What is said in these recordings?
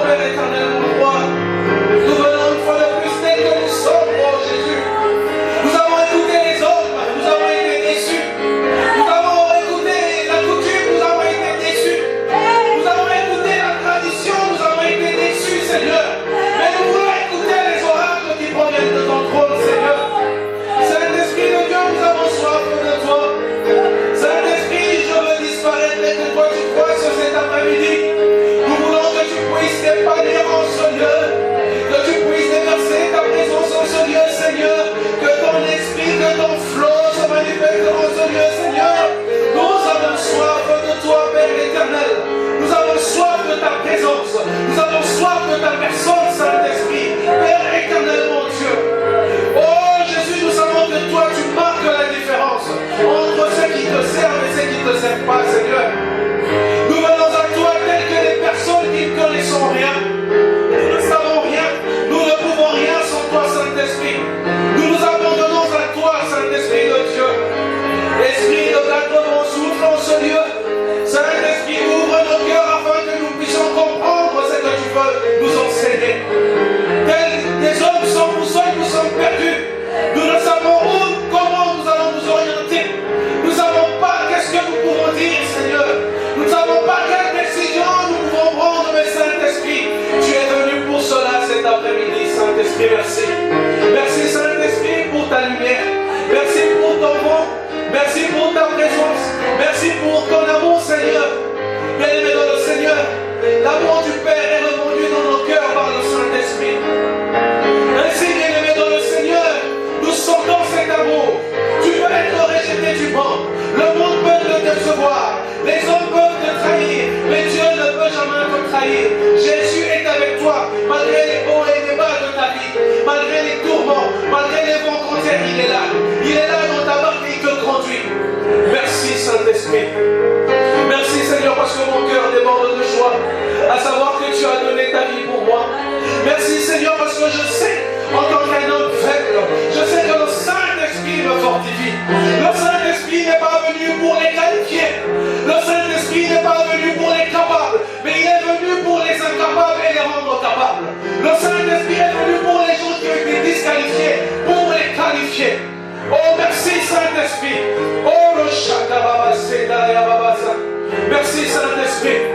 Père éternel, mon roi, nous venons une fois de plus tel que nous sommes, oh Jésus. Nous avons écouté les hommes, nous avons été déçus. Nous avons écouté la coutume, nous avons été déçus. Nous avons écouté la tradition, nous avons été déçus, Seigneur. Mais nous voulons écouter les oracles qui proviennent de ton trône, Seigneur. Saint-Esprit de Dieu, nous avons soif de toi. Saint-Esprit, je veux disparaître et que toi tu crois sur cet après-midi. Nous voulons que tu puisses t'épanouir en ce lieu, que tu puisses déverser ta présence en ce lieu, Seigneur, que ton esprit, que ton flot se manifeste en ce lieu, Seigneur. Nous avons soif de toi, Père éternel. Nous avons soif de ta présence. Nous avons soif de ta personne, Saint-Esprit. Père éternel, mon Dieu. Oh Jésus, nous savons que toi, tu marques la différence entre ceux qui te servent et ceux qui ne te servent pas, Seigneur. Nous venons à toi telles que les personnes qui ne connaissons rien. Nous ne savons rien. Nous ne pouvons rien sans toi, Saint-Esprit. Nous nous abandonnons à toi, Saint-Esprit de Dieu. Esprit de quatre vents souffle en ce lieu. Saint-Esprit, ouvre nos cœurs afin que nous puissions comprendre ce que tu veux nous enseigner. Tels des hommes sans boussole, nous sommes perdus. Nous ne savons où, comment nous allons nous orienter. Nous ne savons pas qu'est-ce que nous pouvons dire, Seigneur. Nous ne savons pas quelle décision nous pouvons prendre, mais Saint-Esprit, tu es venu pour cela cet après-midi, Saint-Esprit, merci. Merci, Saint-Esprit, pour ta lumière. Merci pour ton vent. Merci pour ta présence. Merci pour ton amour, Seigneur. Bien-aimé dans le Seigneur, l'amour du Père est répandu dans nos cœurs par le Saint-Esprit. Ainsi, bien-aimé dans le Seigneur, nous sentons cet amour. Tu peux être rejeté du monde. Le monde peut te décevoir. Les hommes peuvent te trahir. Mais Dieu ne peut jamais te trahir. Jésus est avec toi, malgré les hauts et les bas de ta vie, malgré les tourments, malgré les vents contraires, il est là. Il est là dans ta barque et il te conduit. Merci Saint-Esprit. Merci Seigneur parce que mon cœur déborde de joie à savoir que tu as donné ta vie pour moi. Merci Seigneur parce que je sais, en tant qu'un homme faible, je sais que le Saint-Esprit me fortifie. Le Saint-Esprit n'est pas venu pour les qualifier. Le Saint-Esprit n'est pas venu pour les capables, mais il est venu pour les incapables et les rendre capables. Le Saint-Esprit est venu pour les gens qui ont été disqualifiés, pour les qualifier. Oh, merci Saint-Esprit. Oh, le Shakababa, Sedayababasa. Merci Saint-Esprit.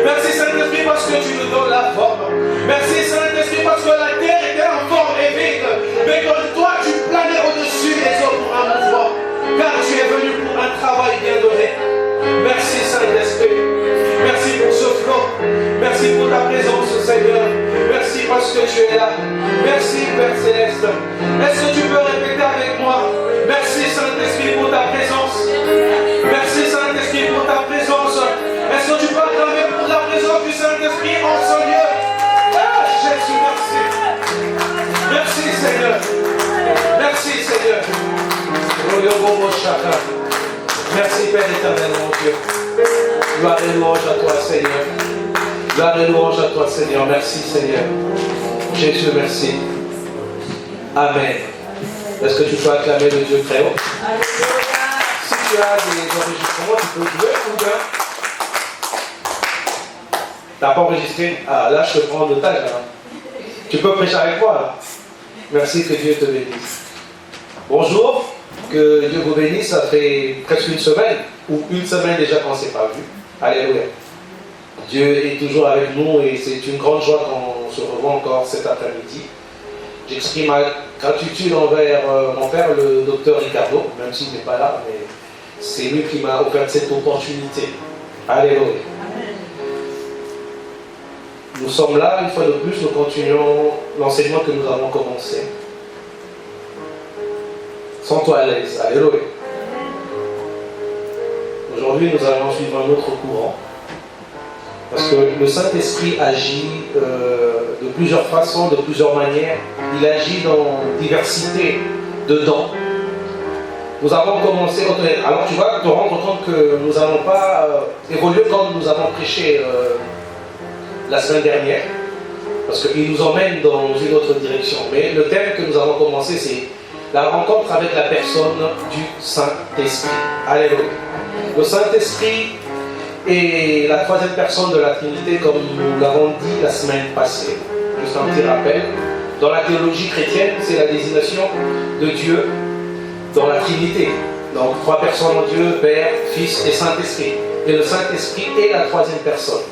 Merci Saint-Esprit parce que tu nous donnes la forme. Merci Saint-Esprit parce que la terre était en forme et vide. Mais que toi, tu planais au-dessus des eaux pour un mouvement. Car tu es venu pour un travail bien donné. Merci Saint-Esprit. Merci pour ce flot. Merci pour ta présence, Seigneur. Merci parce que tu es là. Merci, Père Céleste. Est-ce que tu peux répéter avec moi? Merci, Saint-Esprit, pour ta présence. Merci, Saint-Esprit, pour ta présence. Est-ce que tu peux acclamer pour la présence du Saint-Esprit en ce lieu? Ah, Jésus, merci. Merci, Seigneur. Merci, Seigneur. Merci, Père éternel, mon Dieu. Gloire et louange à toi, Seigneur. Gloire et louange à toi, Seigneur. Merci, Seigneur. Jésus, merci. Amen. Est-ce que tu peux acclamer le Dieu très haut? Si tu as des enregistrements, tu peux jouer ou bien? Tu n'as pas enregistré? Ah, là, je te prends en otage. Hein. Tu peux prêcher avec moi, là. Merci, que Dieu te bénisse. Bonjour, que Dieu vous bénisse. Ça fait presque une semaine, ou une semaine déjà qu'on ne s'est pas vu. Alléluia. Dieu est toujours avec nous et c'est une grande joie qu'on se revoit encore cet après-midi. J'exprime ma gratitude envers mon père, le docteur Ricardo, même s'il n'est pas là, mais c'est lui qui m'a offert cette opportunité. Alléluia. Nous sommes là, une fois de plus, nous continuons l'enseignement que nous avons commencé. Sens-toi à l'aise. Alléluia. Aujourd'hui, nous allons suivre un autre courant. Parce que le Saint-Esprit agit de plusieurs façons, de plusieurs manières. Il agit dans diversité de dons. Nous avons commencé... Alors tu vas te rendre compte que nous n'allons pas évoluer comme nous avons prêché la semaine dernière. Parce qu'il nous emmène dans une autre direction. Mais le thème que nous avons commencé, c'est la rencontre avec la personne du Saint-Esprit. Alléluia. Le Saint-Esprit Et la troisième personne de la Trinité, comme nous l'avons dit la semaine passée, juste un petit rappel, dans la théologie chrétienne, c'est la désignation de Dieu dans la Trinité. Donc, trois personnes en Dieu, Père, Fils et Saint-Esprit. Et le Saint-Esprit est la troisième personne.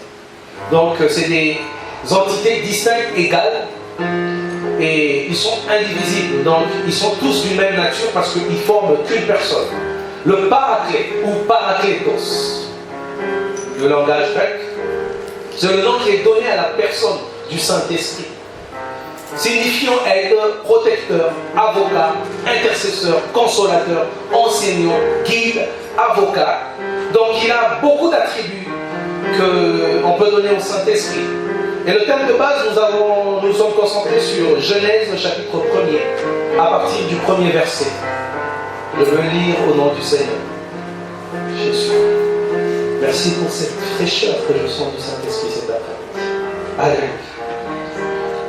Donc, c'est des entités distinctes, égales, et ils sont indivisibles. Donc, ils sont tous d'une même nature parce qu'ils forment qu'une personne. Le paraclète ou paraklétos, le langage grec, c'est le nom qui est donné à la personne du Saint-Esprit, signifiant être protecteur, avocat, intercesseur, consolateur, enseignant, guide, avocat. Donc il a beaucoup d'attributs qu'on peut donner au Saint-Esprit. Et le thème de base, nous sommes concentrés sur Genèse, le chapitre 1er, à partir du premier verset. Je veux lire au nom du Seigneur. Jésus. Merci pour cette fraîcheur que je sens du Saint-Esprit cet après-midi. Alléluia.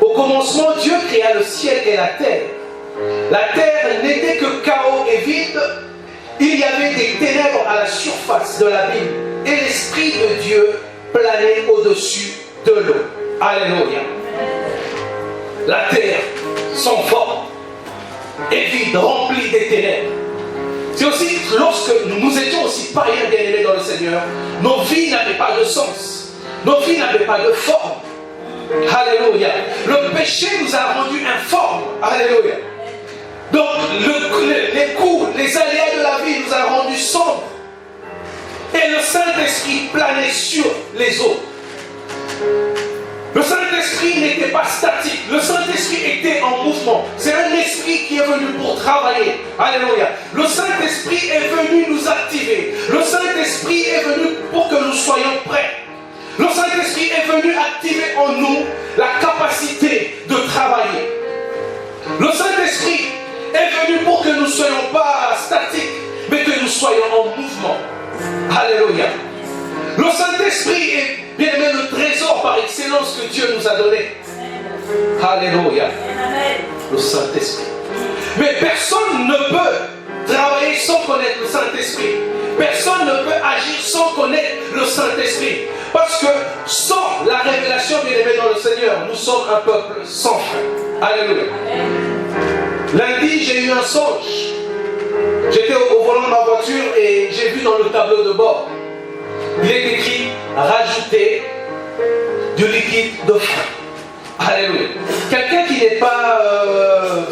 Au commencement, Dieu créa le ciel et la terre. La terre n'était que chaos et vide. Il y avait des ténèbres à la surface de l'abîme. Et l'Esprit de Dieu planait au-dessus de l'eau. Alléluia. La terre, sans forme, est vide, remplie des ténèbres. C'est aussi lorsque nous étions aussi païens bien-aimés dans le Seigneur, nos vies n'avaient pas de sens. Nos vies n'avaient pas de forme. Alléluia. Le péché nous a rendus informes. Alléluia. Donc les coups, les aléas de la vie nous a rendus sombres. Et le Saint-Esprit planait sur les eaux. Le Saint-Esprit n'était pas statique. Le Saint-Esprit était en mouvement. C'est un esprit qui est venu pour travailler. Alléluia. Le Saint-Esprit est venu nous activer. Le Saint-Esprit est venu pour que nous soyons prêts. Le Saint-Esprit est venu activer en nous la capacité de travailler. Le Saint-Esprit est venu pour que nous ne soyons pas statiques, mais que nous soyons en mouvement. Alléluia. Le Saint-Esprit est bien aimé le trésor par excellence que Dieu nous a donné. Alléluia. Le Saint-Esprit. Mais personne ne peut travailler sans connaître le Saint-Esprit. Personne ne peut agir sans connaître le Saint-Esprit. Parce que sans la révélation bien aimée dans le Seigneur, nous sommes un peuple sans fin. Alléluia. Lundi, j'ai eu un songe. J'étais au volant de ma voiture et j'ai vu dans le tableau de bord, il est écrit « Rajouter du liquide de frein ». Alléluia. Quelqu'un qui n'est pas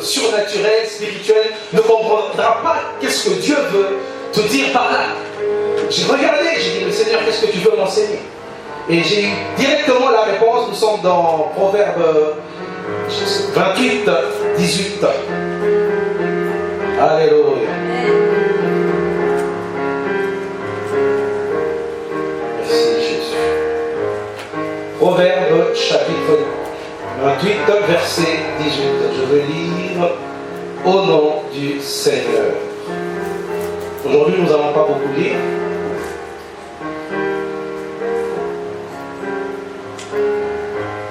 surnaturel, spirituel, ne comprendra pas qu'est-ce que Dieu veut te dire par là. J'ai regardé, j'ai dit « Mais Seigneur, qu'est-ce que tu veux m'enseigner ?» Et j'ai eu directement la réponse. Nous sommes dans Proverbe 28, 18. Alléluia. Merci Jésus. Proverbe chapitre 28, verset 18. Je vais lire au nom du Seigneur. Aujourd'hui, nous n'allons pas beaucoup lire.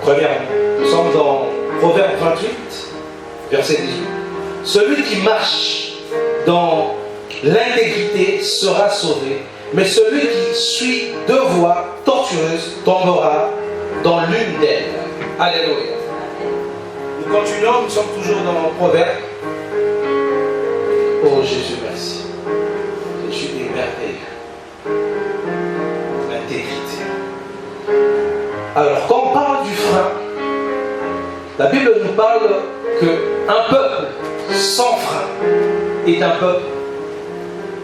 Premièrement, nous sommes dans Proverbe 28, verset 18. Celui qui marche dans l'intégrité sera sauvé, mais celui qui suit deux voies tortueuses tombera dans l'une d'elles. Alléluia. Nous continuons, nous sommes toujours dans le Proverbe. Oh Jésus, merci. Jésus est merveilleux. L'intégrité. Alors, quand on parle du frein, la Bible nous parle qu'un peuple sans frein est un peuple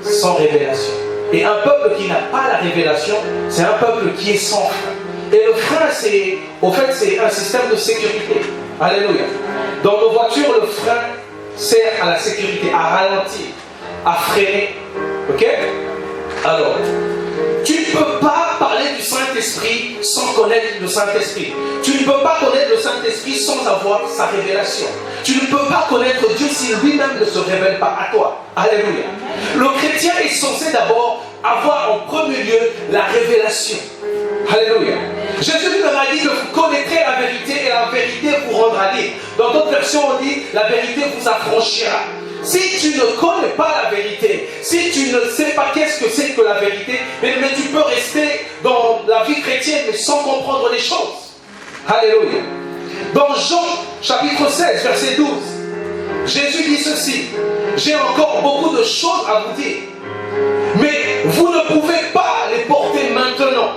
sans révélation. Et un peuple qui n'a pas la révélation, c'est un peuple qui est sans frein. Et le frein, c'est un système de sécurité. Alléluia. Dans nos voitures, le frein sert à la sécurité, à ralentir, à freiner. Ok? Alors, tu ne peux pas parler du Saint-Esprit sans connaître le Saint-Esprit. Tu ne peux pas connaître le Saint-Esprit sans avoir sa révélation. Tu ne peux pas connaître Dieu si lui-même ne se révèle pas à toi. Alléluia. Le chrétien est censé d'abord avoir en premier lieu la révélation. Alléluia. Jésus nous a dit que vous connaîtrez la vérité et la vérité vous rendra libre. Dans d'autres versions, on dit la vérité vous affranchira. Si tu ne connais pas la vérité, si tu ne sais pas qu'est-ce que c'est que la vérité, mais tu peux rester dans sans comprendre les choses. Alléluia. Dans Jean, chapitre 16, verset 12, Jésus dit ceci: j'ai encore beaucoup de choses à vous dire, mais vous ne pouvez pas les porter maintenant.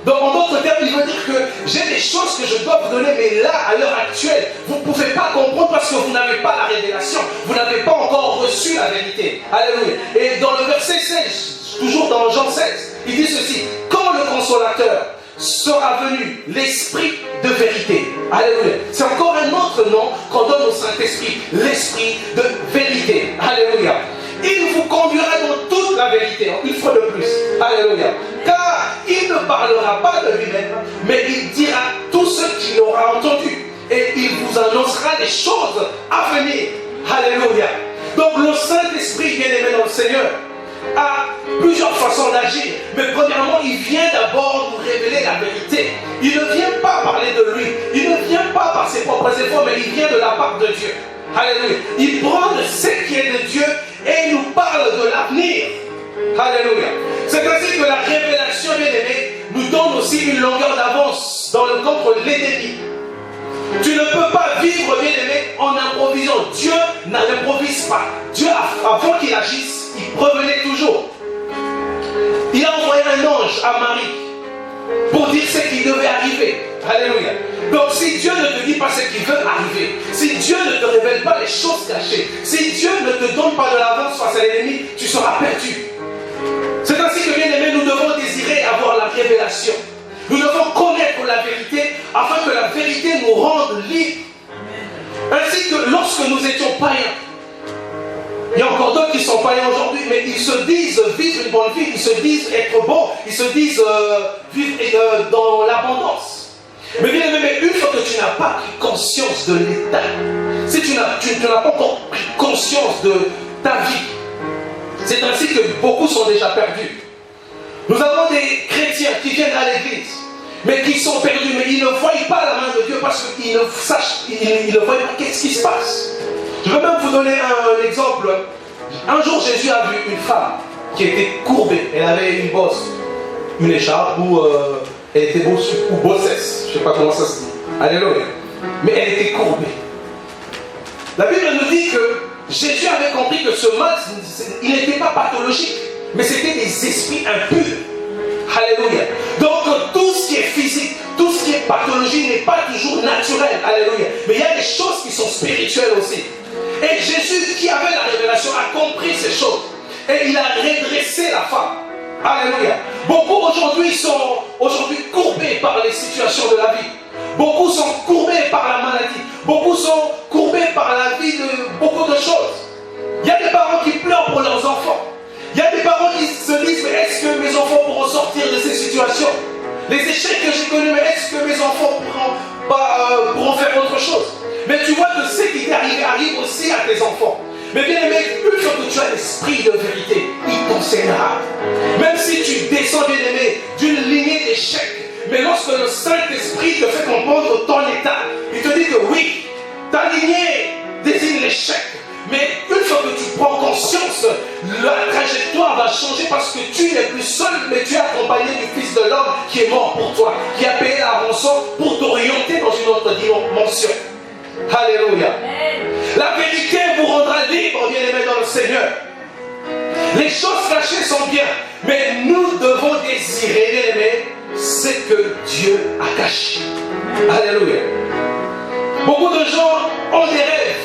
Donc en d'autres termes, il veut dire que j'ai des choses que je dois vous donner, mais là, à l'heure actuelle, vous ne pouvez pas comprendre parce que vous n'avez pas la révélation. Vous n'avez pas encore reçu la vérité. Alléluia. Et dans le verset 16, toujours dans Jean 16, il dit ceci: quand le consolateur sera venu, l'esprit de vérité. Alléluia. C'est encore un autre nom qu'on donne au Saint-Esprit, l'esprit de vérité. Alléluia. Il vous conduira dans toute la vérité, une fois de plus. Alléluia. Car il ne parlera pas de lui-même, mais il dira tout ce qu'il aura entendu. Et il vous annoncera les choses à venir. Alléluia. Donc le Saint-Esprit, bien-aimé dans le Seigneur, a plusieurs façons d'agir. Mais premièrement, il vient d'abord nous révéler la vérité. Il ne vient pas parler de lui. Il ne vient pas par ses propres efforts, mais il vient de la part de Dieu. Alléluia. Il prend de ce qui est de Dieu et il nous parle de l'avenir. Alléluia. C'est ainsi que la révélation, bien-aimée, nous donne aussi une longueur d'avance contre l'ennemi. Tu ne peux pas vivre, bien-aimé, en improvisant. Dieu n'improvise pas. Dieu, avant qu'il agisse, il prévenait toujours. Il a envoyé un ange à Marie pour dire ce qui devait arriver. Alléluia. Donc si Dieu ne te dit pas ce qui veut arriver, si Dieu ne te révèle pas les choses cachées, si Dieu ne te donne pas de l'avance face à l'ennemi, tu seras perdu. C'est ainsi que, bien aimé, nous devons désirer avoir la révélation. Nous devons connaître la vérité afin que la vérité nous rende libres. Ainsi que lorsque nous étions païens, il y a encore d'autres qui sont païens aujourd'hui, mais ils se disent vivre une bonne vie, ils se disent être bons, ils se disent vivre dans l'abondance. Mais bien aimé, une fois que tu n'as pas pris conscience de l'état, si tu n'as pas encore pris conscience de ta vie, c'est ainsi que beaucoup sont déjà perdus. Nous avons des chrétiens qui viennent à l'église, mais qui sont perdus, mais ils ne voient pas la main de Dieu parce qu'ils ne voient pas qu'est-ce qui se passe. Je vais même vous donner un exemple. Un jour, Jésus a vu une femme qui était courbée. Elle avait une bosse, une écharpe, ou elle était bossesse. Je ne sais pas comment ça se dit. Alléluia. Mais elle était courbée. La Bible nous dit que Jésus avait compris que ce mal, il n'était pas pathologique, mais c'était des esprits impurs. Alléluia. Donc tout ce qui est physique, tout ce qui est pathologie n'est pas toujours naturel. Alléluia. Mais il y a des choses qui sont spirituelles aussi. Et Jésus, qui avait la révélation, a compris ces choses. Et il a redressé la femme. Alléluia. Beaucoup aujourd'hui sont courbés par les situations de la vie. Beaucoup sont courbés par la maladie. Beaucoup sont courbés par la vie de beaucoup de choses. Il y a des parents qui pleurent pour leurs enfants. Il y a des parents qui se disent: mais est-ce que mes enfants pourront sortir de ces situations? Les échecs que j'ai connus, mais est-ce que mes enfants pourront faire autre chose? Mais tu vois que ce qui t'est arrivé arrive aussi à tes enfants. Mais bien aimé, une fois que tu as l'esprit de vérité, il t'enseignera. Même si tu descends, bien aimé, d'une lignée d'échecs, mais lorsque le Saint-Esprit te fait comprendre ton état, il te dit que oui, ta lignée désigne l'échec. Mais une fois que tu prends conscience, la trajectoire va changer parce que tu n'es plus seul, mais tu es accompagné du Fils de l'homme qui est mort pour toi, qui a payé la rançon pour t'orienter dans une autre dimension. Alléluia. La vérité vous rendra libre, bien-aimés dans le Seigneur. Les choses cachées sont bien, mais nous devons désirer, bien-aimés, ce que Dieu a caché. Alléluia. Beaucoup de gens ont des rêves.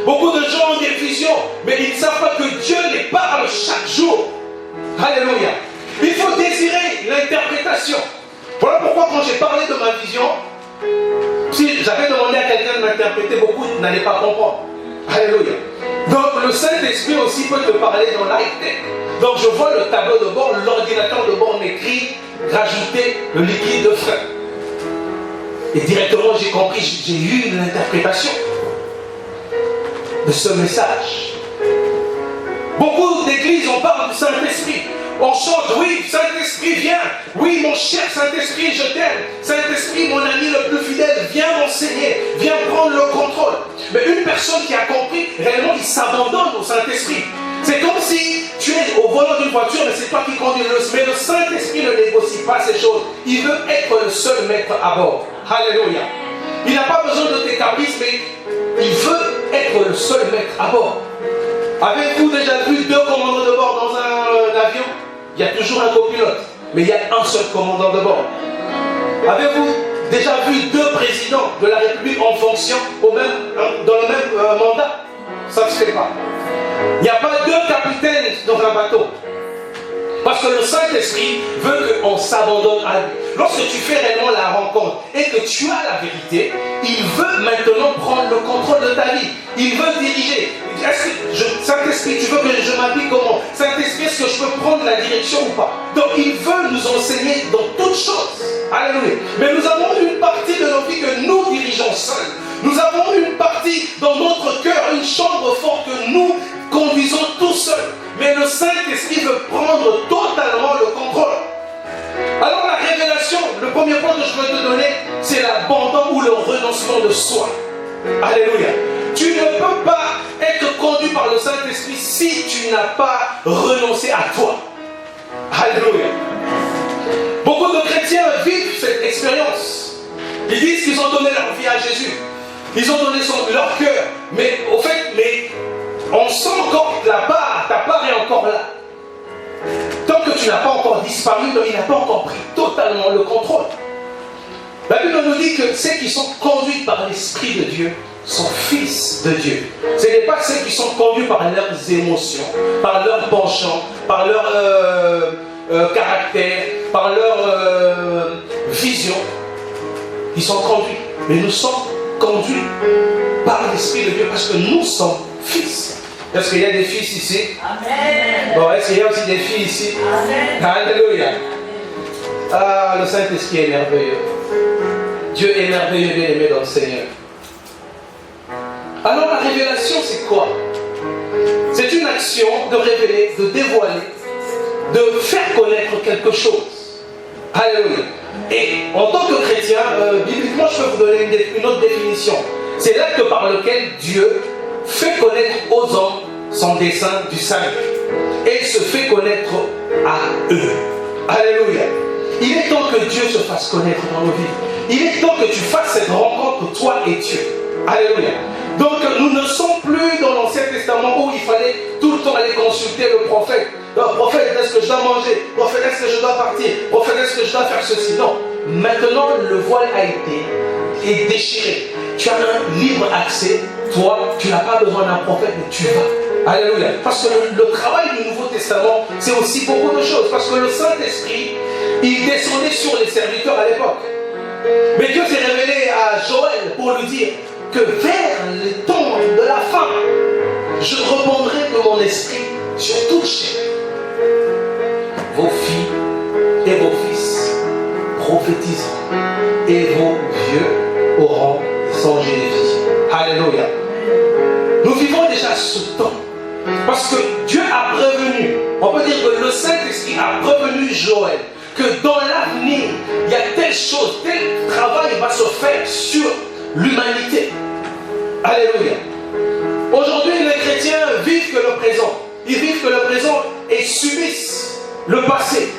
Beaucoup de gens ont des visions, mais ils ne savent pas que Dieu les parle chaque jour. Alléluia. Il faut désirer l'interprétation. Voilà pourquoi quand j'ai parlé de ma vision, si j'avais demandé à quelqu'un de m'interpréter, beaucoup n'allaient pas comprendre. Alléluia. Donc le Saint-Esprit aussi peut te parler dans l'high-tech. Donc je vois le tableau de bord, l'ordinateur de bord m'écrit: rajouter le liquide de frein. Et directement j'ai compris, j'ai eu l'interprétation de ce message. Beaucoup d'églises, on parle du Saint-Esprit. On chante: oui, Saint-Esprit, viens. Oui, mon cher Saint-Esprit, je t'aime. Saint-Esprit, mon ami le plus fidèle, viens m'enseigner, viens prendre le contrôle. Mais une personne qui a compris, réellement, il s'abandonne au Saint-Esprit. C'est comme si tu es au volant d'une voiture, mais c'est toi qui conduis. Mais le Saint-Esprit ne négocie pas ces choses. Il veut être le seul maître à bord. Alléluia. Il n'a pas besoin de tes caprices, mais il veut être le seul maître à bord. Avez-vous déjà vu 2 commandants de bord dans un avion? Il y a toujours un copilote, mais il y a un seul commandant de bord. Avez-vous déjà vu 2 présidents de la République en fonction dans le même mandat? Ça ne se fait pas. Il n'y a pas 2 capitaines dans un bateau. Parce que le Saint-Esprit veut qu'on s'abandonne à lui. Lorsque tu fais réellement la rencontre et que tu as la vérité, il veut maintenant prendre le contrôle de ta vie. Il veut diriger. Saint-Esprit, tu veux que je m'habille comment? Saint-Esprit, est-ce que je peux prendre la direction ou pas? Donc il veut nous enseigner dans toutes choses. Alléluia. Mais nous avons une partie de nos vies que nous dirigeons seuls. Nous avons une partie dans notre cœur, une chambre forte que nous conduisons tout seuls. Mais le Saint-Esprit veut prendre totalement le contrôle. Alors la révélation, le premier point que je veux te donner, c'est l'abandon ou le renoncement de soi. Alléluia. Tu ne peux pas être conduit par le Saint-Esprit si tu n'as pas renoncé à toi. Alléluia. Beaucoup de chrétiens vivent cette expérience. Ils disent qu'ils ont donné leur vie à Jésus. Ils ont donné leur cœur. Mais au fait, on sent encore ta part est encore là. Tant que tu n'as pas encore disparu, il n'a pas encore pris totalement le contrôle. La Bible nous dit que ceux qui sont conduits par l'Esprit de Dieu sont fils de Dieu. Ce n'est pas ceux qui sont conduits par leurs émotions, par leur penchant, par leur caractère, par leur vision. Ils sont conduits. Mais nous sommes conduits par l'Esprit de Dieu parce que nous sommes fils. Est-ce qu'il y a des fils ici? Amen. Bon, est-ce qu'il y a aussi des filles ici? Amen. Alléluia. Ah, le Saint-Esprit est merveilleux. Dieu est merveilleux, bien aimé dans le Seigneur. Alors la révélation, c'est quoi? C'est une action de révéler, de dévoiler, de faire connaître quelque chose. Alléluia. Et en tant que chrétien, bibliquement, je peux vous donner une autre définition. C'est l'acte par lequel Dieu fait connaître aux hommes son dessein du salut et se fait connaître à eux. Alléluia. Il est temps que Dieu se fasse connaître dans nos vies. Il est temps que tu fasses cette rencontre, toi et Dieu. Alléluia. Donc nous ne sommes plus dans l'Ancien Testament où il fallait tout le temps aller consulter le prophète. Prophète, est-ce que je dois manger? Prophète, est-ce que je dois partir? Prophète, est-ce que je dois faire ceci? Non. Maintenant, le voile a été déchiré. Tu as un libre accès. Toi, tu n'as pas besoin d'un prophète, mais tu vas. Alléluia. Parce que le travail du Nouveau Testament, c'est aussi beaucoup de choses. Parce que le Saint-Esprit, il descendait sur les serviteurs à l'époque. Mais Dieu s'est révélé à Joël pour lui dire que vers les temps de la fin, je répandrai de mon esprit sur toute chair. Vos filles et vos fils prophétiseront, et vos vieux auront des songes et des visions. Alléluia. Nous vivons déjà ce temps. Parce que Dieu a prévenu, on peut dire que le Saint-Esprit a prévenu Joël que dans l'avenir, il y a telle chose, tel travail va se faire sur l'humanité. Alléluia. Aujourd'hui, les chrétiens vivent que le présent. Ils vivent que le présent et subissent le passé.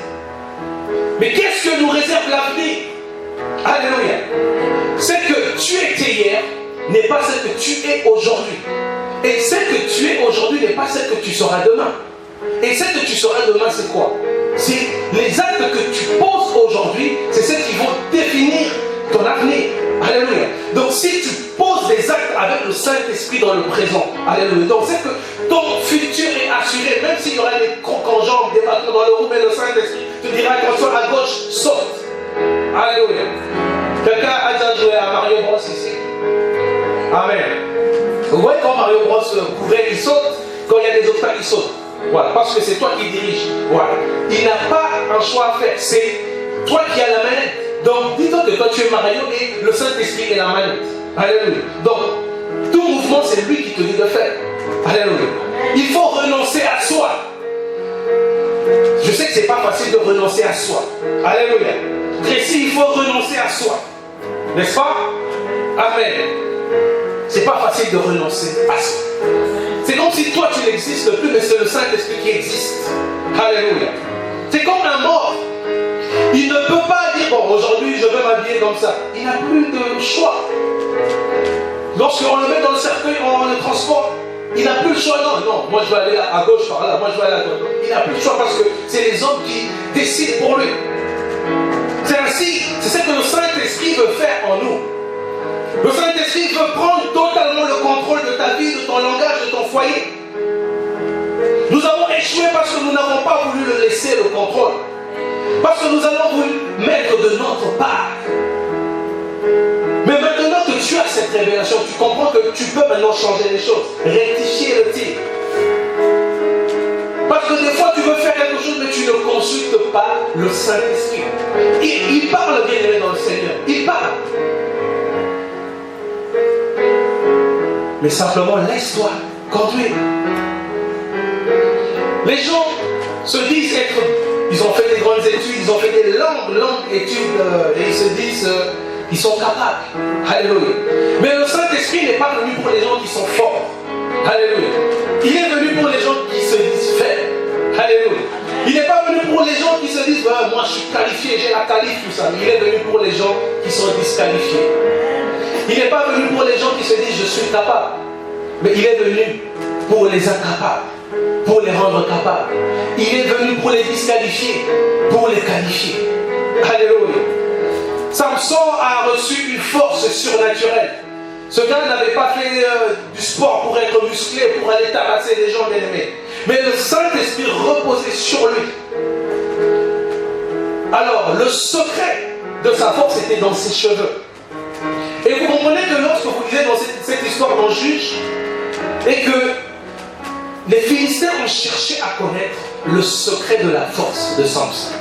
Mais qu'est-ce que nous réserve l'avenir? Alléluia. Ce que tu étais hier n'est pas ce que tu es aujourd'hui. Et ce que tu es aujourd'hui n'est pas ce que tu seras demain. Et ce que tu seras demain, c'est quoi? C'est les actes que tu poses aujourd'hui, c'est ce qui vont définir ton avenir. Alléluia. Donc si tu poses des actes avec le Saint-Esprit dans le présent, alléluia. Donc c'est que ton futur est assuré, même s'il y aura des crocs en jambes, des bâtons dans le roue, mais le Saint-Esprit te dira quand tu es à gauche, saute. Alléluia. Quelqu'un a déjà joué à Mario Bros ici? Amen. Vous voyez quand Mario Bros couvrait, il saute, quand il y a des obstacles, il saute. Voilà, parce que c'est toi qui dirige. Voilà. Il n'a pas un choix à faire, c'est toi qui as la manette. Donc, dis-toi que toi tu es Mario et le Saint-Esprit est la manette. Alléluia. Donc, tout mouvement, c'est lui qui te dit de faire. Alléluia. Il faut renoncer à soi. Je sais que ce n'est pas facile de renoncer à soi. Alléluia. Tracy, il faut renoncer à soi. N'est-ce pas? Amen. C'est pas facile de renoncer à soi. C'est comme si toi tu n'existes plus, mais c'est le Saint-Esprit qui existe. Alléluia. C'est comme un mort. Il ne peut pas dire, bon, aujourd'hui je veux m'habiller comme ça. Il n'a plus de choix. Lorsqu'on le met dans le cercueil, on le transporte. Il n'a plus le choix, non, moi je vais aller à gauche par là, moi je vais aller à droite. Il n'a plus le choix parce que c'est les hommes qui décident pour lui. C'est ainsi, c'est ce que le Saint-Esprit veut faire en nous. Le Saint-Esprit veut prendre totalement le contrôle de ta vie, de ton langage, de ton foyer. Nous avons échoué parce que nous n'avons pas voulu le laisser le contrôle. Parce que nous avons voulu mettre de notre part. Mais maintenant que tu as cette révélation, tu comprends que tu peux maintenant changer les choses, rectifier le tir. Parce que des fois tu veux faire quelque chose mais tu ne consultes pas le Saint-Esprit. Il parle bien aimé dans le Seigneur, il parle. Mais simplement laisse-toi conduire. Les gens se disent être, ils ont fait des grandes études, ils ont fait des longues études et ils se disent ils sont capables. Alléluia. Mais le Saint-Esprit n'est pas venu pour les gens qui sont forts. Alléluia. Il est venu pour les gens qui se disent faibles. Alléluia. Il n'est pas venu pour les gens qui se disent moi je suis qualifié, j'ai la qualif, tout ça. Mais il est venu pour les gens qui sont disqualifiés. Il n'est pas venu pour les gens qui se disent je suis capable. Mais il est venu pour les incapables, pour les rendre capables. Il est venu pour les disqualifier, pour les qualifier. Alléluia. Samson a reçu une force surnaturelle. Ce gars n'avait pas fait du sport pour être musclé, pour aller tabasser les gens bien-aimés. Mais le Saint-Esprit reposait sur lui. Alors, le secret de sa force était dans ses cheveux. Et vous comprenez que lorsque vous lisez dans cette histoire dans Juge, et que les Philistins ont cherché à connaître le secret de la force de Samson.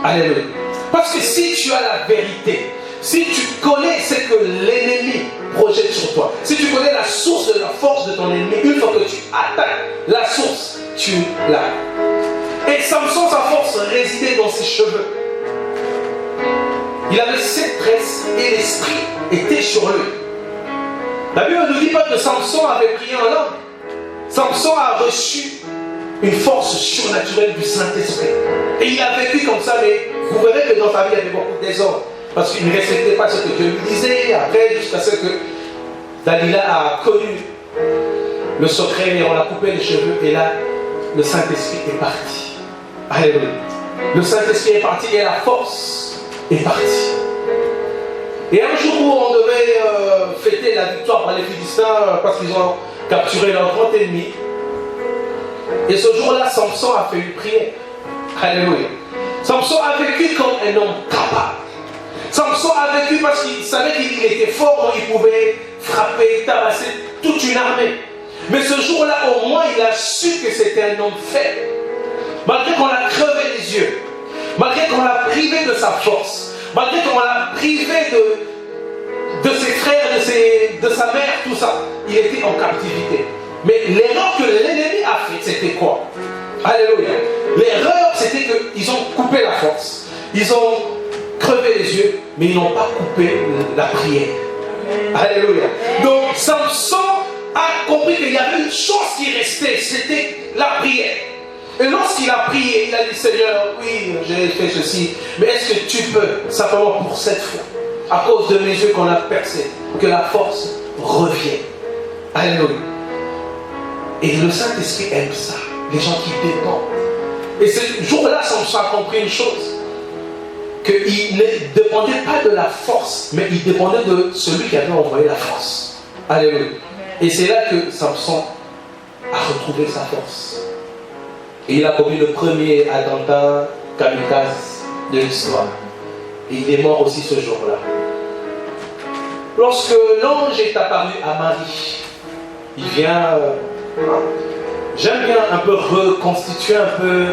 Alléluia. Parce que si tu as la vérité, si tu connais ce que l'ennemi projette sur toi, si tu connais la source de la force de ton ennemi, une fois que tu atteins la source, tu l'as. Et Samson, sa force résidait dans ses cheveux. Il avait 7 tresses et l'esprit était sur lui. La Bible ne nous dit pas que Samson avait prié en langue. Samson a reçu une force surnaturelle du Saint-Esprit. Et il a vécu comme ça, mais vous verrez que dans sa vie, il y avait beaucoup de désordre. Parce qu'il ne respectait pas ce que Dieu lui disait. Après, jusqu'à ce que Dalila a connu le secret, et on a coupé les cheveux. Et là, le Saint-Esprit est parti. Alléluia. Le Saint-Esprit est parti et la force est partie. Et un jour où on devait fêter la victoire par les Philistins parce qu'ils ont capturé leur grand ennemi. Et ce jour-là, Samson a fait une prière. Alléluia. Samson a vécu comme un homme capable. Samson a vécu parce qu'il savait qu'il était fort, il pouvait frapper, tabasser toute une armée. Mais ce jour-là, au moins, il a su que c'était un homme faible. Malgré qu'on l'a crevé les yeux, malgré qu'on l'a privé de sa force, malgré qu'on l'a privé de ses frères, de sa mère, tout ça, il était en captivité. Mais l'erreur que l'ennemi a faite, c'était quoi? Alléluia. L'erreur, c'était qu'ils ont coupé la force. Ils ont crevé les yeux, mais ils n'ont pas coupé la prière. Alléluia. Donc, Samson a compris qu'il y avait une chose qui restait, c'était la prière. Et lorsqu'il a prié, il a dit, Seigneur, oui, j'ai fait ceci, mais est-ce que tu peux, simplement pour cette fois, à cause de mes yeux qu'on a percés, que la force revienne. Alléluia. Et le Saint-Esprit aime ça, les gens qui dépendent. Et ce jour-là, Samson a compris une chose, qu'il ne dépendait pas de la force, mais il dépendait de celui qui avait envoyé la force. Alléluia. Et c'est là que Samson a retrouvé sa force. Et il a commis le premier attentat kamikaze de l'histoire. Et il est mort aussi ce jour-là. Lorsque l'ange est apparu à Marie, il vient... j'aime bien un peu reconstituer un peu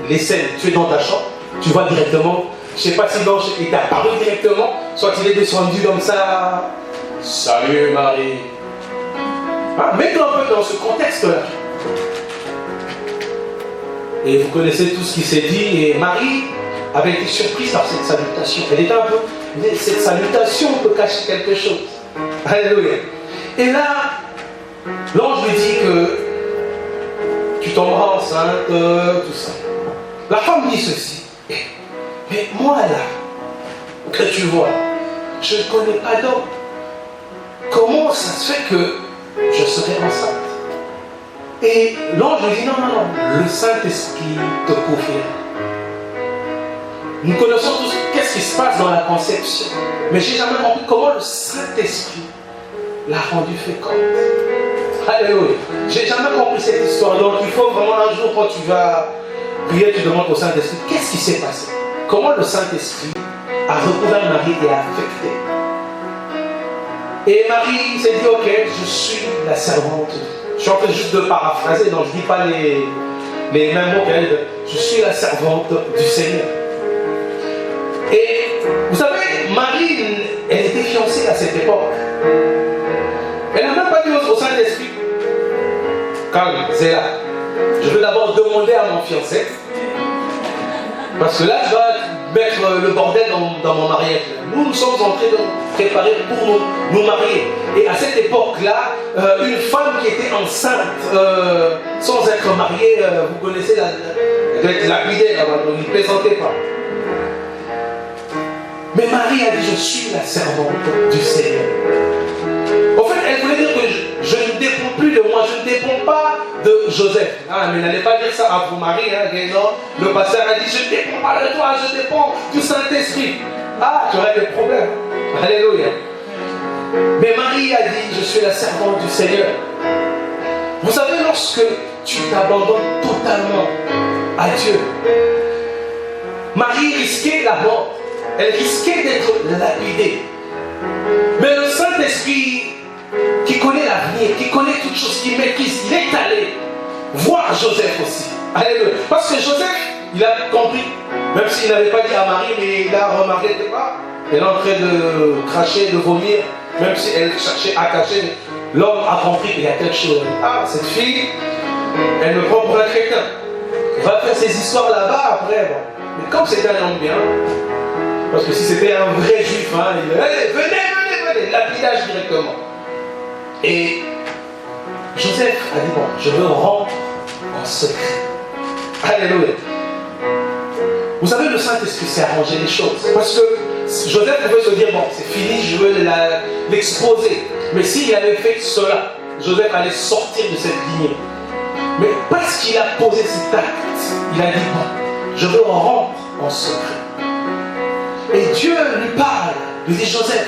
les scènes. Tu es dans ta chambre, tu vois directement, je ne sais pas si l'ange est apparu directement, soit il est descendu comme ça. Salut Marie. Mets-toi un peu dans ce contexte-là. Et vous connaissez tout ce qui s'est dit. Et Marie avait été surprise par cette salutation. Elle était un peu... Cette salutation peut cacher quelque chose. Alléluia. Et là, l'ange lui dit que tu tomberas enceinte, tout ça. La femme dit ceci. Mais moi là, que tu vois, je ne connais pas d'homme. Comment ça se fait que je serai enceinte? Et l'ange lui dit non, le Saint-Esprit te confirme. Nous connaissons tous qu'est-ce qui se passe dans la conception. Mais je n'ai jamais compris comment le Saint-Esprit l'a rendu féconde. Alléluia. Je n'ai jamais compris cette histoire. Donc il faut vraiment un jour quand tu vas prier, tu demandes au Saint-Esprit, qu'est-ce qui s'est passé? Comment le Saint-Esprit a recouvert Marie et a affecté? Et Marie s'est dit, ok, je suis la servante. Je suis en train juste de paraphraser, donc je ne dis pas les mêmes mots qu'elle. Je suis la servante du Seigneur. Et vous savez, Marie, elle était fiancée à cette époque. Elle n'a même pas dit au Saint-Esprit, calme, c'est là. Je veux d'abord demander à mon fiancé. Parce que là, je dois mettre le bordel dans mon mariage. Nous sommes en train de préparer pour nous marier. Et à cette époque-là, une femme qui était enceinte, sans être mariée, vous connaissez, elle doit être lapidée là-bas, donc ne plaisantez pas. Mais Marie a dit, je suis la servante du Seigneur. En fait, elle voulait dire que je ne dépends plus de moi, je ne dépends pas de Joseph. Ah, mais n'allez pas dire ça à vous, Marie. Hein, non, le pasteur a dit, je ne dépends pas de toi, je dépends du Saint-Esprit. Ah, tu aurais des problèmes. Alléluia. Mais Marie a dit, je suis la servante du Seigneur. Vous savez, lorsque tu t'abandonnes totalement à Dieu, Marie risquait la mort. Elle risquait d'être lapidée. Mais le Saint-Esprit, qui connaît l'avenir, qui connaît toutes choses, qui maîtrise, il est allé voir Joseph aussi. Alléluia. Parce que Joseph, il a compris, même s'il n'avait pas dit à Marie, mais il a remarqué que elle est en train de cracher, de vomir, même si elle cherchait à cacher, l'homme a compris qu'il y a quelque chose. Ah, cette fille, elle me prend pour un chrétien. Elle va faire ses histoires là-bas après. Bon. Mais comme c'était un homme bien, parce que si c'était un vrai juif, hein, il dit, allez, venez, lapidage directement. Et Joseph a dit, bon, je veux rentrer en secret. Alléluia. Vous savez, le Saint-Esprit s'est arrangé les choses. Parce que Joseph pouvait se dire, bon, c'est fini, je veux l'exposer. Mais s'il avait fait cela, Joseph allait sortir de cette lignée. Mais parce qu'il a posé cet acte, il a dit, bon, je veux rentrer en secret. Et Dieu lui parle, lui dit, Joseph,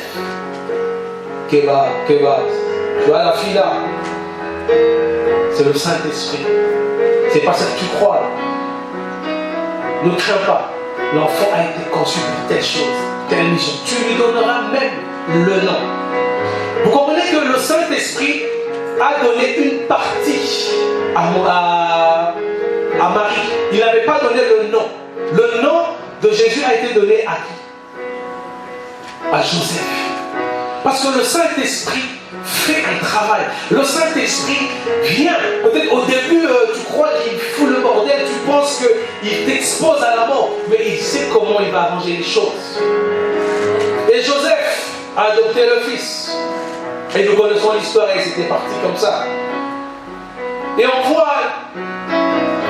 tu as la fille là. C'est le Saint-Esprit. C'est pas ça que tu crois là. Ne crains pas. L'enfant a été conçu pour telle chose, telle mission. Tu lui donneras même le nom. Vous comprenez que le Saint-Esprit a donné une partie à Marie. Il n'avait pas donné le nom. Le nom de Jésus a été donné à qui? À Joseph. Parce que le Saint-Esprit fait un travail. Le Saint-Esprit vient. Peut-être au début, tu crois qu'il fout le bordel, tu penses qu'il t'expose à la mort, mais il sait comment il va arranger les choses. Et Joseph a adopté le fils. Et nous connaissons l'histoire et c'était parti comme ça. Et on voit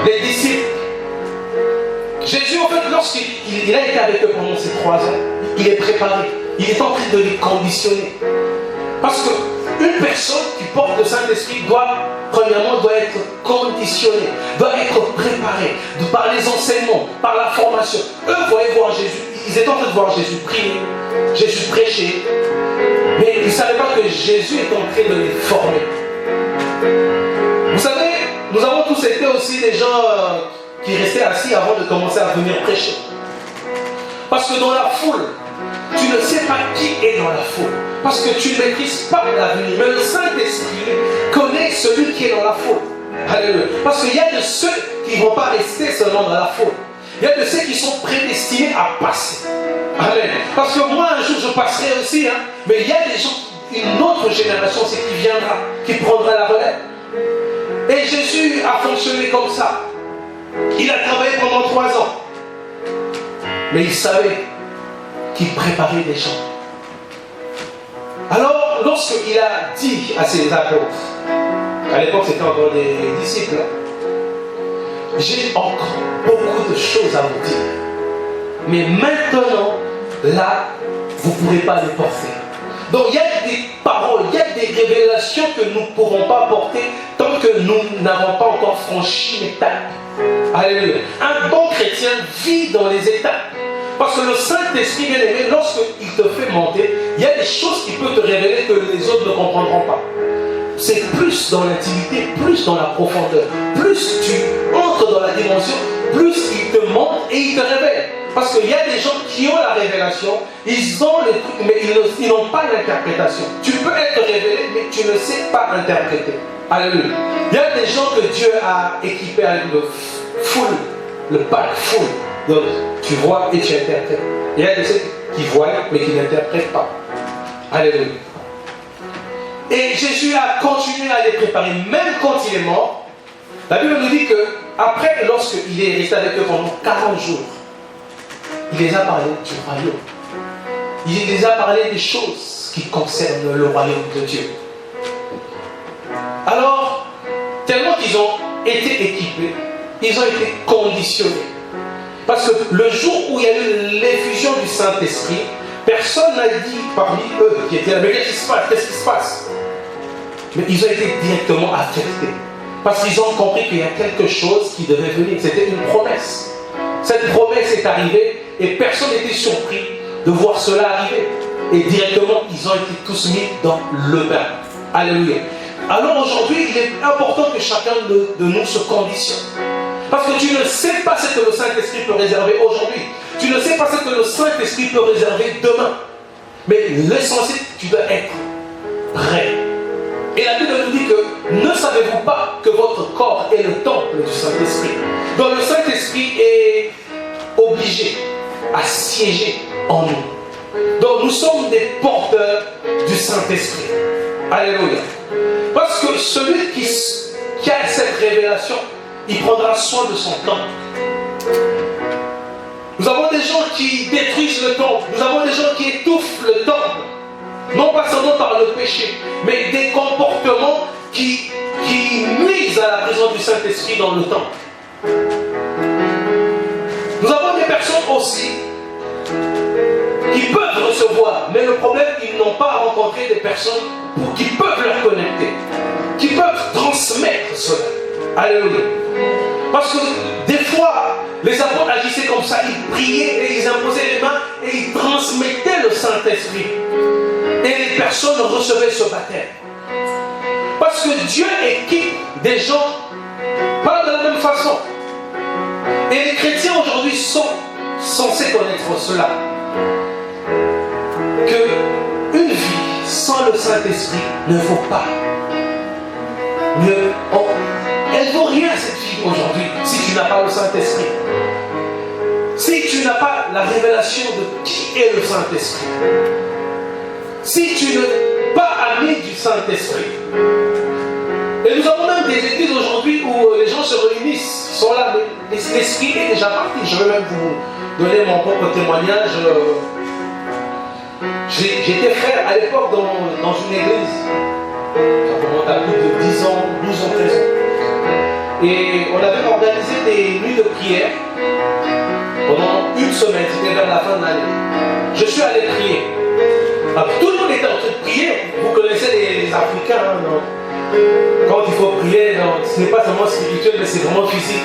les disciples. Jésus, en fait, lorsqu'il a été avec eux pendant ces 3 ans, il est préparé. Il est en train de les conditionner. Parce qu'une personne qui porte le Saint-Esprit premièrement, doit être conditionnée, doit être préparée par les enseignements, par la formation. Eux voyaient voir Jésus, ils étaient en train de voir Jésus prier, Jésus prêcher, mais ils ne savaient pas que Jésus est en train de les former. Vous savez, nous avons tous été aussi des gens qui restaient assis avant de commencer à venir prêcher. Parce que dans la foule, tu ne sais pas qui est dans la foule. Parce que tu ne maîtrises pas l'avenir. Mais le Saint-Esprit connaît celui qui est dans la foule. Alléluia. Parce qu'il y a de ceux qui ne vont pas rester seulement dans la foule. Il y a de ceux qui sont prédestinés à passer. Amen. Parce que moi, un jour, je passerai aussi. Hein, mais il y a des gens, une autre génération, c'est qui viendra, qui prendra la relève. Et Jésus a fonctionné comme ça. Il a travaillé pendant 3 ans. Mais il savait qu'il préparait les gens. Alors, lorsqu'il a dit à ses apôtres, à l'époque c'était encore des disciples, j'ai encore beaucoup de choses à vous dire. Mais maintenant, là, vous ne pourrez pas les porter. Donc il y a des paroles, il y a des révélations que nous ne pourrons pas porter tant que nous n'avons pas encore franchi l'étape. Alléluia. Un bon chrétien vit dans les étapes. Parce que le Saint-Esprit, bien aimé, lorsqu'il te fait monter, il y a des choses qu'il peut te révéler que les autres ne comprendront pas. C'est plus dans l'intimité, plus dans la profondeur. Plus tu entres dans la dimension, plus il te montre et il te révèle. Parce qu'il y a des gens qui ont la révélation, ils ont le truc, mais ils n'ont pas l'interprétation. Tu peux être révélé, mais tu ne sais pas interpréter. Alléluia. Il y a des gens que Dieu a équipés avec le full, le pack full. Donc, tu vois et tu interprètes. Il y a des gens qui voient, mais qui n'interprètent pas. Alléluia. Et Jésus a continué à les préparer, même quand il est mort. La Bible nous dit que après, lorsqu'il est resté avec eux pendant 40 jours, il les a parlé du royaume. Il les a parlé des choses qui concernent le royaume de Dieu. Alors, tellement qu'ils ont été équipés, ils ont été conditionnés. Parce que le jour où il y a eu l'effusion du Saint-Esprit, personne n'a dit parmi eux qui étaient là, mais qu'est-ce qui se passe? Qu'est-ce qui se passe? Mais ils ont été directement affectés. Parce qu'ils ont compris qu'il y a quelque chose qui devait venir. C'était une promesse. Cette promesse est arrivée et personne n'était surpris de voir cela arriver. Et directement, ils ont été tous mis dans le bain. Alléluia. Alors aujourd'hui, il est important que chacun de nous se conditionne. Parce que tu ne sais pas ce que le Saint-Esprit peut réserver aujourd'hui. Tu ne sais pas ce que le Saint-Esprit peut réserver demain. Mais l'essentiel, tu dois être prêt. Et la Bible nous dit que ne savez-vous pas que votre corps est le temple du Saint-Esprit. Donc le Saint-Esprit est obligé à siéger en nous. Donc nous sommes des porteurs du Saint-Esprit. Alléluia. Parce que celui qui a cette révélation, il prendra soin de son temple. Nous avons des gens qui détruisent le temple. Nous avons des gens qui étouffent le temple. Non pas seulement par le péché, mais des comportements qui nuisent à la présence du Saint-Esprit dans le temple. Nous avons des personnes aussi qui peuvent recevoir, mais le problème, ils n'ont pas rencontré des personnes qui peuvent leur connecter, qui peuvent transmettre cela. Alléluia. Parce que des fois, les apôtres agissaient comme ça, ils priaient et ils imposaient les mains et ils transmettaient le Saint-Esprit. Et les personnes recevaient ce baptême. Parce que Dieu équipe des gens pas de la même façon. Et les chrétiens aujourd'hui sont censés connaître cela. Que une vie sans le Saint-Esprit ne vaut pas. Elle ne vaut rien cette vie aujourd'hui si tu n'as pas le Saint-Esprit. Si tu n'as pas la révélation de qui est le Saint-Esprit. Si tu n'es pas ami du Saint-Esprit. Et nous avons même des églises aujourd'hui où les gens se réunissent, ils sont là, mais l'Esprit est déjà parti. Je vais même vous donner mon propre témoignage. J'étais frère à l'époque dans une église. Ça remonte à plus de 10 ans, 12 ans, 13 ans. Et on avait organisé des nuits de prière pendant une semaine, c'était vers la fin de l'année. Je suis allé prier. Alors, tout le monde était en train de prier. Vous connaissez les Africains, non? Quand il faut prier, ce n'est pas seulement spirituel, mais c'est vraiment physique.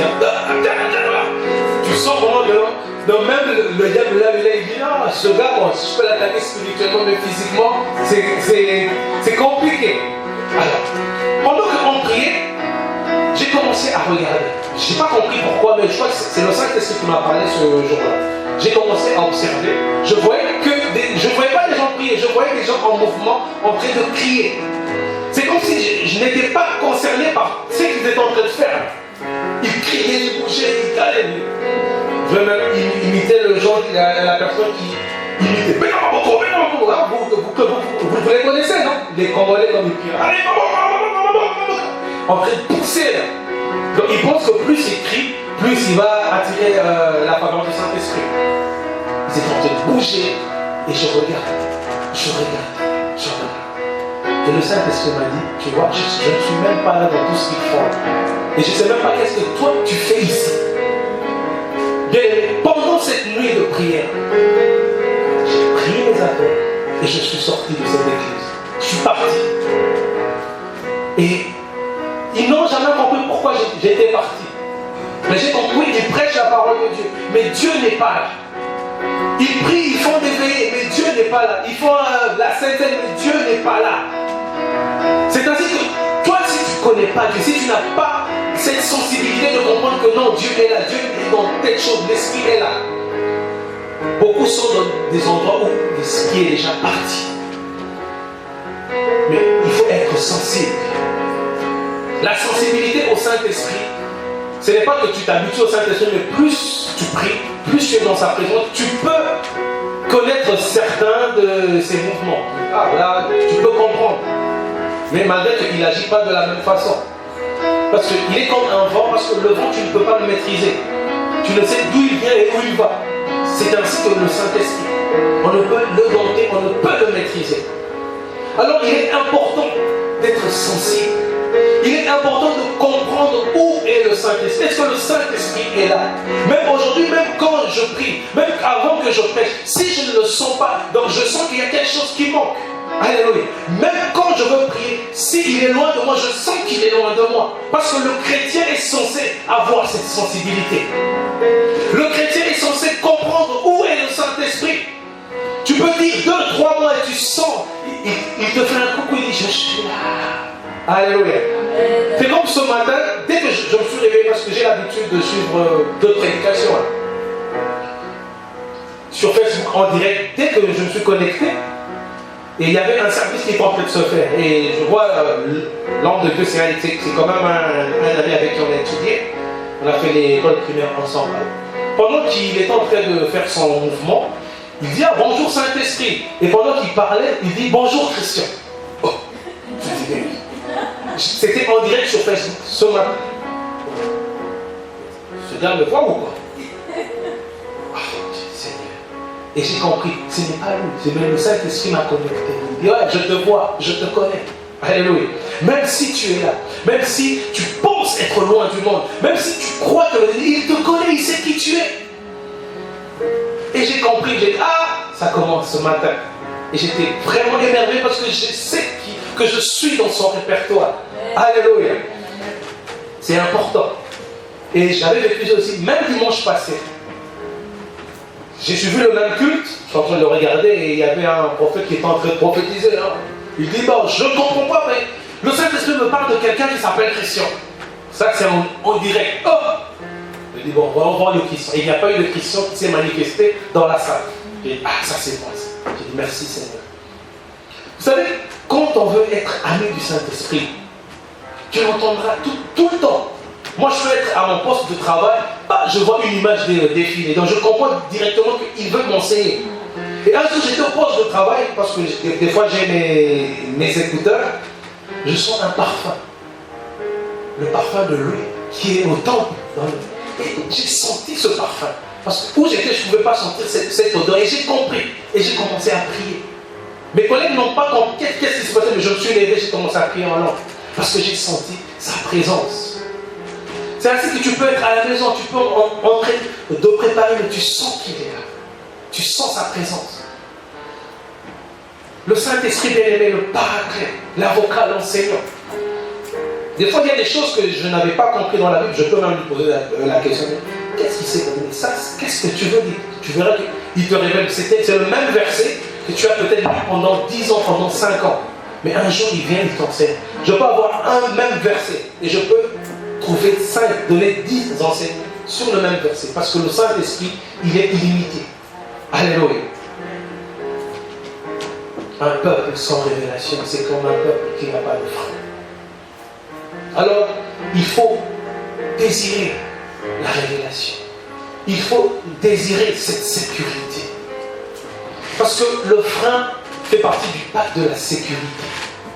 Tu sens vraiment que donc même le diable là, il dit non, ce gars, bon, je peux l'attaquer spirituellement, mais physiquement, c'est compliqué. Alors, pendant qu'on priait, j'ai commencé à regarder. Je n'ai pas compris pourquoi, mais je crois que c'est le Saint-Esprit qui m'a parlé ce jour-là. J'ai commencé à observer. Je voyais pas les gens prier, je voyais des gens en mouvement, en train de prier. C'est comme si je n'étais pas concerné par ce qu'ils étaient en train de faire. Ils criaient, ils bougeaient, ils calaient. Je vais même imiter le genre, la personne qui imitait. Mais non, vous les connaissez, non? Les Congolais comme ils crient. Allez, en train de pousser là. Donc ils pensent que plus il crie, plus il va attirer la faveur du Saint-Esprit. Ils étaient en train de bouger et je regarde. Et le Saint-Esprit m'a dit, tu vois, je ne suis même pas là dans tout ce qu'ils font. Et je ne sais même pas qu'est-ce que toi tu fais ici. Bien, pendant cette nuit de prière, j'ai pris mes affaires et je suis sorti de cette église. Je suis parti. Et ils n'ont jamais compris pourquoi j'étais parti. Mais j'ai compris, ils prêchent la parole de Dieu. Mais Dieu n'est pas là. Ils prient, ils font des veillées, mais Dieu n'est pas là. Ils font la Sainte Seine, mais Dieu n'est pas là. C'est ainsi que toi, si tu ne connais pas Dieu, si tu n'as pas cette sensibilité de comprendre que non, Dieu est là, Dieu est dans telle chose, l'Esprit est là. Beaucoup sont dans des endroits où l'Esprit est déjà parti. Mais il faut être sensible. La sensibilité au Saint-Esprit, ce n'est pas que tu t'habitues au Saint-Esprit, mais plus tu pries, plus tu es dans sa présence, tu peux connaître certains de ses mouvements. Ah là, tu peux comprendre. Mais malgré qu'il n'agit pas de la même façon. Parce qu'il est comme un vent, parce que le vent, tu ne peux pas le maîtriser. Tu ne sais d'où il vient et où il va. C'est ainsi que le Saint-Esprit. On ne peut le dompter, on ne peut le maîtriser. Alors il est important d'être sensible. Il est important de comprendre où est le Saint-Esprit. Est-ce que le Saint-Esprit est là? Même aujourd'hui, même quand je prie, même avant que je prêche, si je ne le sens pas, donc je sens qu'il y a quelque chose qui manque. Alléluia. Même quand je veux prier, s'il est loin de moi, je sens qu'il est loin de moi. Parce que le chrétien est censé avoir cette sensibilité. Le chrétien est censé comprendre où est le Saint-Esprit. Tu peux dire 2-3 mois et tu sens, il te fait un coucou, il dit je suis là. Alléluia. C'est comme ce matin, dès que je me suis réveillé, parce que j'ai l'habitude de suivre d'autres prédications sur Facebook en direct, dès que je me suis connecté, et il y avait un service qui était en train de se faire. Et je vois l'homme de Dieu, c'est quand même un ami avec qui on a étudié. On a fait l'école primaire ensemble. Pendant qu'il était en train de faire son mouvement, il dit bonjour Saint-Esprit. Et pendant qu'il parlait, il dit bonjour Christian. Oh, je dis c'était en direct sur Facebook ce matin. Ce gars me voit ou quoi? Ah, Seigneur. Et j'ai compris, ce n'est pas lui, c'est même le Saint-Esprit m'a connecté. Il dit ouais, je te vois, je te connais. Alléluia. Même si tu es là, même si tu penses être loin du monde, même si tu crois qu'il te connaît, il sait qui tu es. Et j'ai compris, j'ai dit, ah, ça commence ce matin. Et j'étais vraiment énervé parce que je sais que je suis dans son répertoire. Alléluia. C'est important. Et j'avais vécu aussi, même dimanche passé. J'ai suivi le même culte, je suis en train de le regarder et il y avait un prophète qui était en train de prophétiser. Hein. Il dit, bon, je ne comprends pas, mais le Saint-Esprit me parle de quelqu'un qui s'appelle Christian. Ça, c'est en direct. Oh! Je dis, bon, on va voir le Christian. Et il n'y a pas eu de Christian qui s'est manifesté dans la salle. J'ai dit, ah, ça c'est moi. J'ai dit, merci Seigneur. Vous savez, quand on veut être ami du Saint-Esprit, tu l'entendras tout le temps. Moi, je peux être à mon poste de travail, je vois une image défiler. Donc, je comprends directement qu'il veut m'enseigner. Et un jour, j'étais au poste de travail, parce que des fois, j'ai mes écouteurs. Je sens un parfum. Le parfum de lui, qui est au temple. Et j'ai senti ce parfum. Parce que où j'étais, je ne pouvais pas sentir cette odeur. Et j'ai compris. Et j'ai commencé à prier. Mes collègues n'ont pas compris qu'est-ce qui se passait, mais je me suis levé, j'ai commencé à prier en langue. Parce que j'ai senti sa présence. C'est ainsi que tu peux être à la maison, tu peux entrer de préparer, mais tu sens qu'il est là. Tu sens sa présence. Le Saint-Esprit bien-aimé, le paraclet, l'avocat, l'enseignant. Des fois, il y a des choses que je n'avais pas compris dans la Bible, je peux même lui poser la question. Qu'est-ce qui s'est passé? Qu'est-ce que tu veux dire? Tu verras qu'il te révèle. C'est le même verset que tu as peut-être lu pendant 10 ans, pendant 5 ans. Mais un jour, il vient, il t'enseigne. Je peux avoir un même verset et je peux trouver 5, donner 10 enseignements sur le même verset. Parce que le Saint-Esprit, il est illimité. Alléluia. Un peuple sans révélation, c'est comme un peuple qui n'a pas de frein. Alors, il faut désirer la révélation. Il faut désirer cette sécurité. Parce que le frein fait partie du pacte de la sécurité.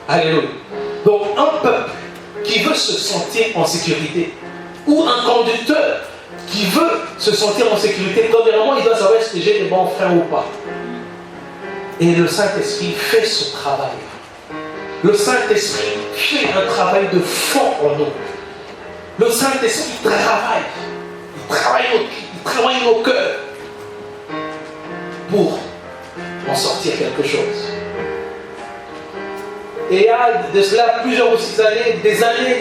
Alléluia. Donc, un peuple qui veut se sentir en sécurité, ou un conducteur qui veut se sentir en sécurité, premièrement, il doit savoir est-ce que j'ai des bons freins ou pas. Et le Saint-Esprit fait ce travail. Le Saint-Esprit fait un travail de fond en nous. Le Saint-Esprit travaille. Il travaille nos cœurs. pour en sortir quelque chose. Et il y a de cela plusieurs aussi années, des années,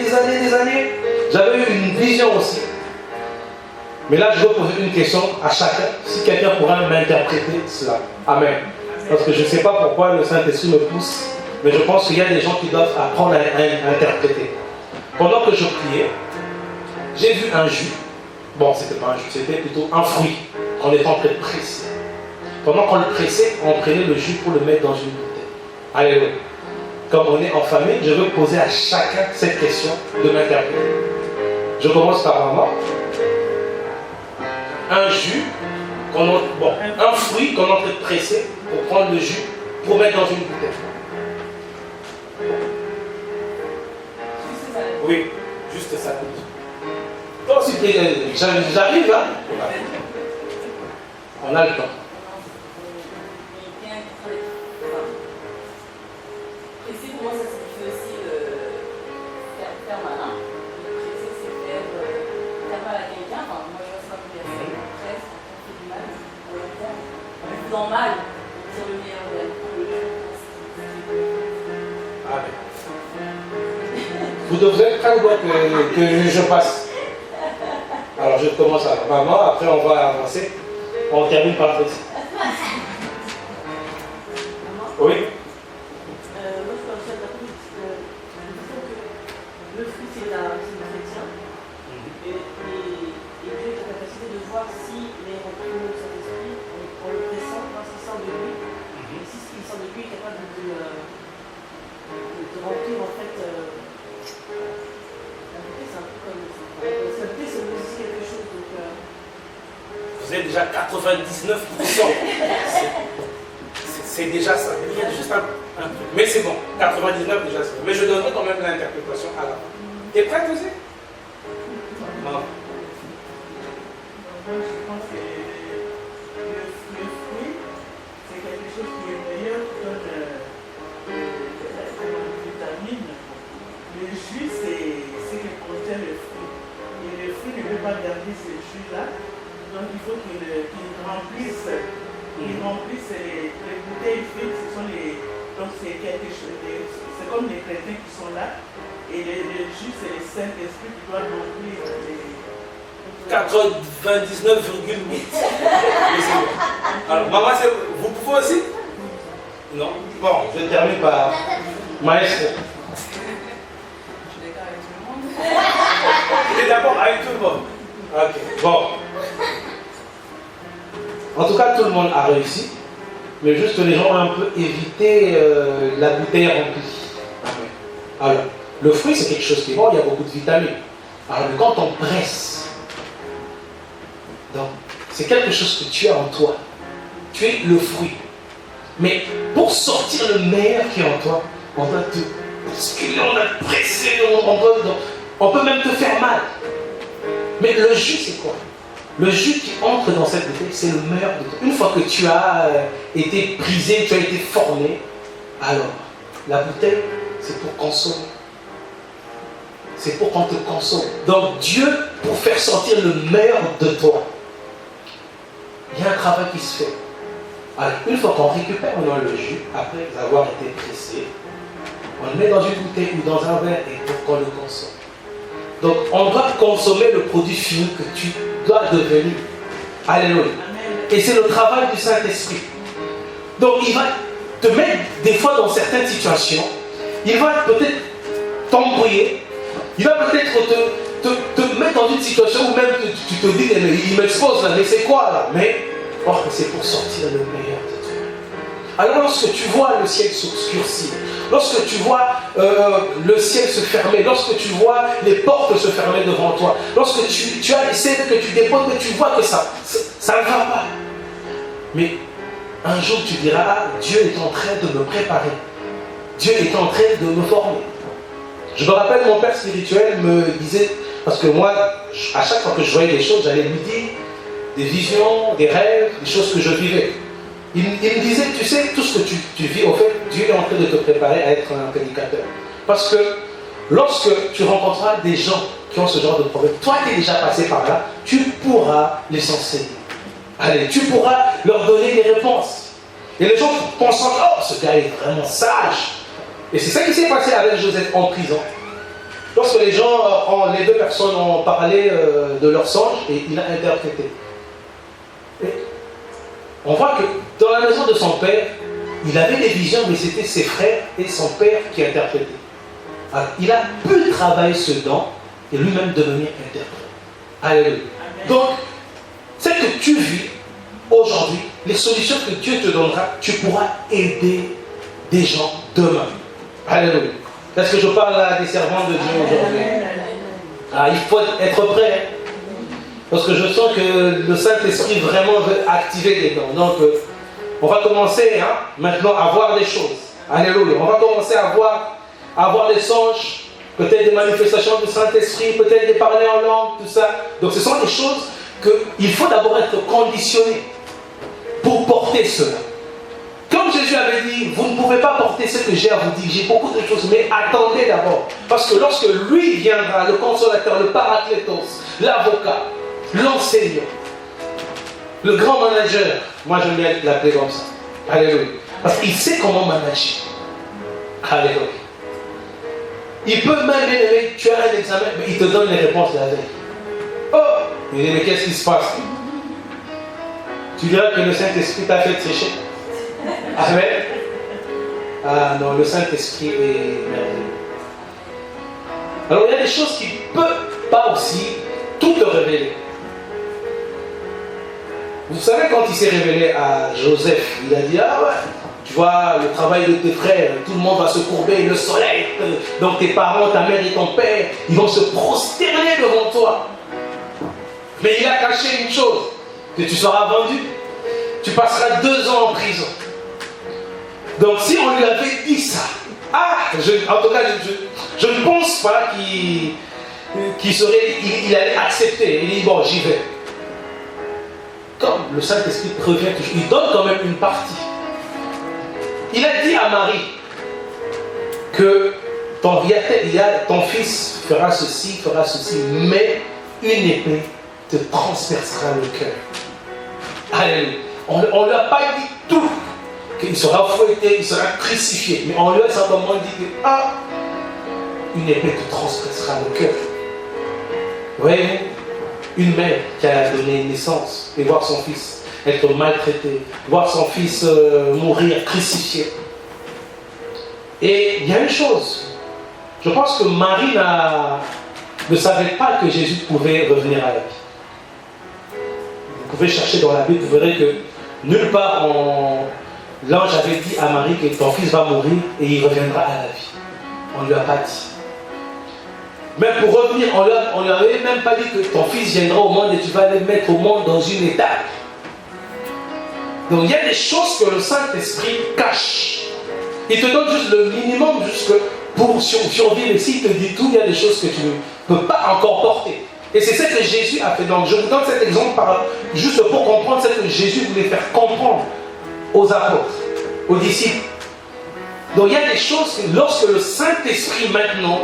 j'avais eu une vision aussi. Mais là, je vais poser une question à chacun, si quelqu'un pourra m'interpréter cela. Amen. Parce que je ne sais pas pourquoi le Saint-Esprit me pousse, mais je pense qu'il y a des gens qui doivent apprendre à interpréter. Pendant que je priais, j'ai vu un jus. Bon, c'était pas un jus, c'était plutôt un fruit qu'on était en train de presser. Pendant qu'on le pressait, on prenait le jus pour le mettre dans une bouteille. Alléluia. Comme on est en famille, je veux poser à chacun cette question de m'interpréter. Je commence par maman. Un jus, un fruit qu'on est en train de presser pour prendre le jus pour mettre dans une bouteille. Oui, juste ça. Toi aussi, j'arrive, hein? On a le temps. Presser, pour moi, ça signifie aussi faire malin. Presser, c'est faire mal à quelqu'un. Enfin, moi, je vois ça comme personne. Presse, on fait du mal. En même temps, en faisant mal, on tire le meilleur d'elle. Amen. Vous devrez être que je passe. Alors, je commence à maman, après on va avancer. On termine par Tracy. Oui. Moi, je pense à le fruit, c'est le chrétien. Et Dieu a la capacité de voir s'il est rempli de Saint-Esprit en le pressant, voir ce qu'il sort de lui. Et si ce qu'il sort de lui est capable de remplir en fait. La beauté, c'est un peu comme ça. La beauté, c'est aussi quelque chose. Donc, vous êtes déjà 99%. C'est déjà ça. Il y a juste un truc. Mais c'est bon. 99 déjà c'est bon. Mais je donnerai quand même l'interprétation à la fin. T'es prête aussi? Non. Moi, je pense que le fruit, c'est quelque chose qui est meilleur, qui donne des vitamines. Le jus, c'est ce qui contient le fruit. Et le fruit ne peut pas garder ce jus-là. Donc, il faut qu'il remplisse. Il remplisse les bouteilles fixes. Ce sont donc, c'est quelque chose. C'est comme les chrétiens qui sont là. Et le jus, c'est le Saint-Esprit qui doit remplir les. 99,8. Alors, maman, vous pouvez aussi? Non? Bon, je termine par maestro. Je suis d'accord avec tout le monde. Tu es d'accord avec tout le monde? Ok, bon. En tout cas, tout le monde a réussi. Mais juste les gens ont un peu évité la bouteille remplie. Alors, le fruit, c'est quelque chose qui est bon, il y a beaucoup de vitamines. Alors, quand on presse, donc, c'est quelque chose que tu as en toi. Tu es le fruit. Mais pour sortir le meilleur qui est en toi, on doit te bousculer, on doit te presser, on peut même te faire mal. Mais le jus, c'est quoi? Le jus qui entre dans cette bouteille, c'est le meilleur de toi. Une fois que tu as été brisé, tu as été formé, alors la bouteille, c'est pour consommer. C'est pour qu'on te consomme. Donc Dieu, pour faire sortir le meilleur de toi, il y a un travail qui se fait. Alors, une fois qu'on récupère le jus, après avoir été pressé, on le met dans une bouteille ou dans un verre et pour qu'on le consomme. Donc, on doit consommer le produit fini que tu dois devenir. Alléluia. Et c'est le travail du Saint-Esprit. Donc, il va te mettre des fois dans certaines situations, il va peut-être t'embrouiller, il va peut-être te mettre dans une situation où même tu te dis, il m'expose là, mais c'est quoi là? Mais c'est pour sortir le meilleur de toi. Alors lorsque tu vois le ciel s'obscurcir, lorsque tu vois le ciel se fermer, lorsque tu vois les portes se fermer devant toi, lorsque tu as essayé que tu déposes, mais tu vois que ça ne va pas. Mais un jour tu diras, ah, Dieu est en train de me préparer. Dieu est en train de me former. Je me rappelle, mon père spirituel me disait, parce que moi, à chaque fois que je voyais des choses, j'allais lui dire des visions, des rêves, des choses que je vivais. Il me disait, tu sais, tout ce que tu vis, au fait, Dieu est en train de te préparer à être un prédicateur. Parce que lorsque tu rencontreras des gens qui ont ce genre de problème, toi qui es déjà passé par là, tu pourras les enseigner. Allez, tu pourras leur donner des réponses. Et les gens pensent, oh, ce gars est vraiment sage. Et c'est ça qui s'est passé avec Joseph en prison. Lorsque les deux personnes ont parlé de leur songe, et il a interprété. Et on voit que dans la maison de son père, il avait des visions, mais c'était ses frères et son père qui interprétaient. Alors, il a pu travailler ce don et lui-même devenir interprète. Alléluia. Donc, ce que tu vis aujourd'hui, les solutions que Dieu te donnera, tu pourras aider des gens demain. Alléluia. Est-ce que je parle à des servants de Dieu aujourd'hui? Il faut être prêt. Parce que je sens que le Saint-Esprit vraiment veut activer les dons. Donc, on va commencer maintenant à voir des choses. Alléluia. On va commencer à voir des songes, peut-être des manifestations du Saint-Esprit, peut-être des parler en langue, tout ça. Donc, ce sont des choses qu'il faut d'abord être conditionné pour porter cela. Comme Jésus avait dit, vous ne pouvez pas porter ce que j'ai à vous dire. J'ai beaucoup de choses, mais attendez d'abord. Parce que lorsque lui viendra, le consolateur, le paraclétos, l'avocat, l'enseignant, le grand manager, moi j'aime bien l'appeler comme ça. Alléluia. Parce qu'il sait comment manager. Alléluia. Il peut même aimer, tu as un examen, mais il te donne les réponses la veille. Oh, il dit, mais qu'est-ce qui se passe? Tu diras que le Saint-Esprit t'a fait tricher. Amen. Ah non, le Saint-Esprit est merveilleux. Alors il y a des choses qui ne peuvent pas aussi tout te révéler. Vous savez, quand il s'est révélé à Joseph, il a dit, ah ouais, tu vois, le travail de tes frères, tout le monde va se courber, le soleil, donc tes parents, ta mère et ton père, ils vont se prosterner devant toi. Mais il a caché une chose, que tu seras vendu, tu passeras 2 ans en prison. Donc si on lui avait dit ça, en tout cas, je ne pense pas qu'il allait accepter. Il dit, bon, j'y vais. Comme le Saint-Esprit prévient toujours, il donne quand même une partie. Il a dit à Marie que ton fils fera ceci, mais une épée te transpercera le cœur. Alléluia. On ne lui a pas dit tout, qu'il sera fouetté, il sera crucifié, mais on lui a simplement dit que une épée te transpercera le cœur. Voyez-vous, une mère qui a donné naissance et voir son fils être maltraité, voir son fils mourir crucifié. Et il y a une chose, je pense que Marie ne savait pas que Jésus pouvait revenir à la vie. Vous pouvez chercher dans la Bible, vous verrez que nulle part l'ange avait dit à Marie que ton fils va mourir et il reviendra à la vie. On ne lui a pas dit. Mais pour revenir, on ne lui avait même pas dit que ton fils viendra au monde et tu vas le mettre au monde dans une étape. Donc il y a des choses que le Saint-Esprit cache. Il te donne juste le minimum jusque pour survivre. Et s'il te dit tout, il y a des choses que tu ne peux pas encore porter. Et c'est ce que Jésus a fait. Donc je vous donne cet exemple juste pour comprendre ce que Jésus voulait faire comprendre aux apôtres, aux disciples. Donc il y a des choses que lorsque le Saint-Esprit maintenant,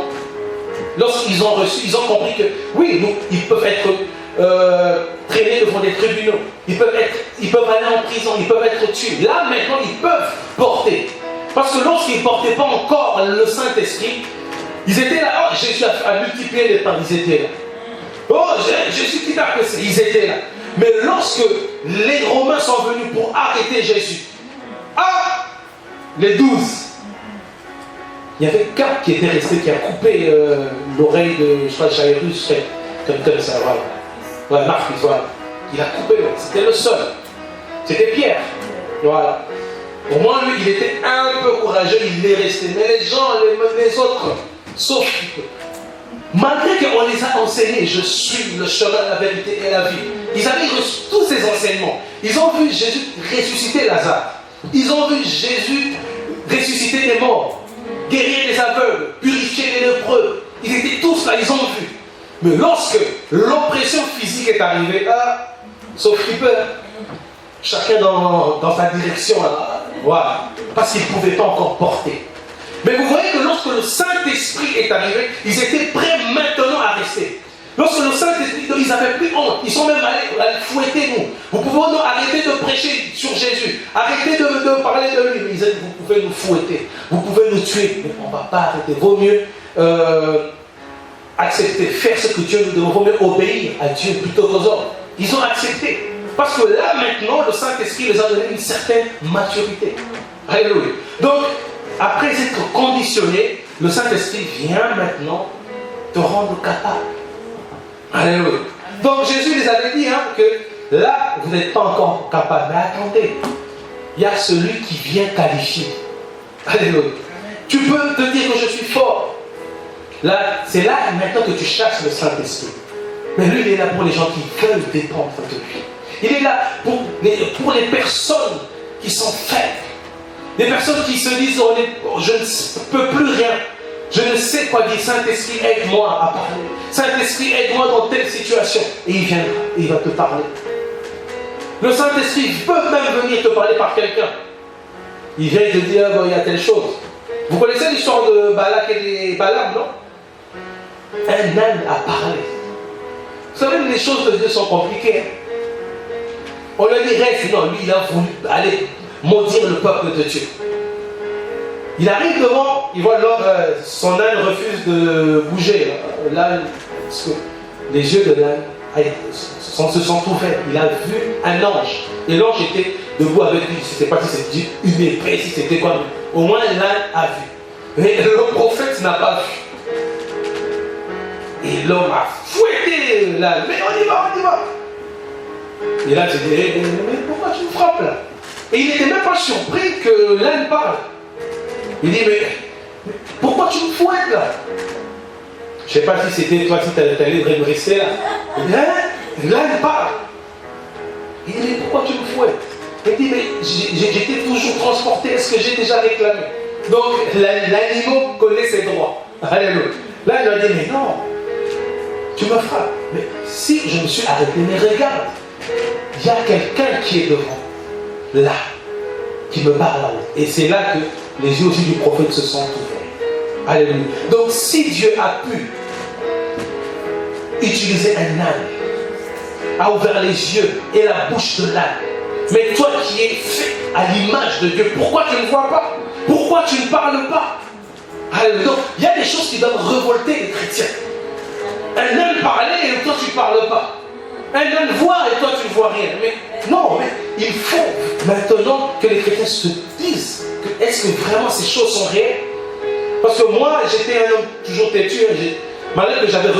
lorsqu'ils ont reçu, ils ont compris que oui, ils peuvent être traînés devant des tribunaux, ils peuvent aller en prison, ils peuvent être tués. Là maintenant ils peuvent porter. Parce que lorsqu'ils ne portaient pas encore le Saint-Esprit, ils étaient là, oh Jésus a multiplié les pains, ils étaient là. Oh Jésus qui t'a pressé, ils étaient là. Mais lorsque les Romains sont venus pour arrêter Jésus, les 12, il y avait 4 qui étaient restés, qui a coupé l'oreille de, je crois, Jairus, comme ça, voilà. Ouais, Marcus, voilà. Il a coupé, c'était le seul. C'était Pierre. Voilà. Au moins, lui, il était un peu courageux, il est resté. Mais les gens, les autres, sauf malgré qu'on les a enseignés, je suis le chemin, la vérité et la vie. Ils avaient reçu tous ces enseignements. Ils ont vu Jésus ressusciter Lazare. Ils ont vu Jésus ressusciter des morts, guérir les aveugles, purifier les lépreux. Ils étaient tous là, ils ont vu. Mais lorsque l'oppression physique est arrivée, sauf peur, chacun dans sa direction, là, voilà, parce qu'ils ne pouvaient pas encore porter. Mais vous voyez que lorsque le Saint-Esprit est arrivé, ils étaient prêts maintenant à rester. Lorsque le Saint-Esprit, ils avaient pris honte, ils sont même allés fouetter nous. Vous pouvez nous arrêter de prêcher sur Jésus, arrêter de parler de lui. Mais ils disaient, vous pouvez nous fouetter, vous pouvez nous tuer, mais on ne va pas arrêter. Vaut mieux accepter, faire ce que Dieu nous demande, vaut mieux obéir à Dieu plutôt qu'aux hommes. Ils ont accepté. Parce que là maintenant, le Saint-Esprit les a donné une certaine maturité. Alléluia. Donc, après être conditionné, le Saint-Esprit vient maintenant te rendre capable. Alléluia. Donc Jésus les avait dit que là, vous n'êtes pas encore capable. Mais attendez, il y a celui qui vient qualifier. Alléluia. Tu peux te dire que je suis fort. Là, c'est là maintenant que tu chasses le Saint-Esprit. Mais lui, il est là pour les gens qui veulent dépendre de lui. Il est là pour les personnes qui sont faibles. Des personnes qui se disent, je ne peux plus rien. Je ne sais quoi dire. Saint-Esprit, aide-moi à parler. Saint-Esprit, aide-moi dans telle situation. Et il viendra, et il va te parler. Le Saint-Esprit peut même venir te parler par quelqu'un. Il vient te dire, il y a telle chose. Vous connaissez l'histoire de Balak et Balaam, non? Un âne a parlé. Vous savez, les choses de Dieu sont compliquées. On lui dit, reste. Non, lui, il a voulu aller maudire le peuple de Dieu. Il arrive devant, il voit l'homme, son âne refuse de bouger. L'âne, parce que les yeux de l'âne se sont ouverts. Il a vu un ange. Et l'ange était debout avec lui. Je ne sais pas si c'était une épée, si c'était quoi. Au moins, l'âne a vu. Mais le prophète n'a pas vu. Et l'homme a fouetté l'âne. Mais on y va, on y va. Et là, je dis, mais pourquoi tu me frappes là? Et il n'était même pas surpris que l'âne parle. Il dit, mais pourquoi tu me fouettes là? Je ne sais pas si c'était toi, si tu allais me rester là. L'âne parle. Il dit, mais pourquoi tu me fouettes? Il dit, mais j'étais toujours transporté, est-ce que j'ai déjà réclamé? Donc, l'animal connaît ses droits. Alléluia. Là, il a dit, mais non, tu me frappes. Mais si je me suis arrêté, mais regarde, il y a quelqu'un qui est devant, là, qui me parle là-haut. Et c'est là que les yeux aussi du prophète se sont ouverts. Alléluia. Donc, si Dieu a pu utiliser un âne, a ouvert les yeux et la bouche de l'âne, mais toi qui es fait à l'image de Dieu, pourquoi tu ne vois pas? Pourquoi tu ne parles pas? Alléluia. Donc, il y a des choses qui doivent révolter les chrétiens. Un âne parlait et toi tu ne parles pas. Un âne voit et toi tu ne vois rien. Mais non, mais il faut maintenant que les chrétiens se disent que est-ce que vraiment ces choses sont réelles? Parce que moi, j'étais un homme toujours têtu. Malgré que j'avais reçu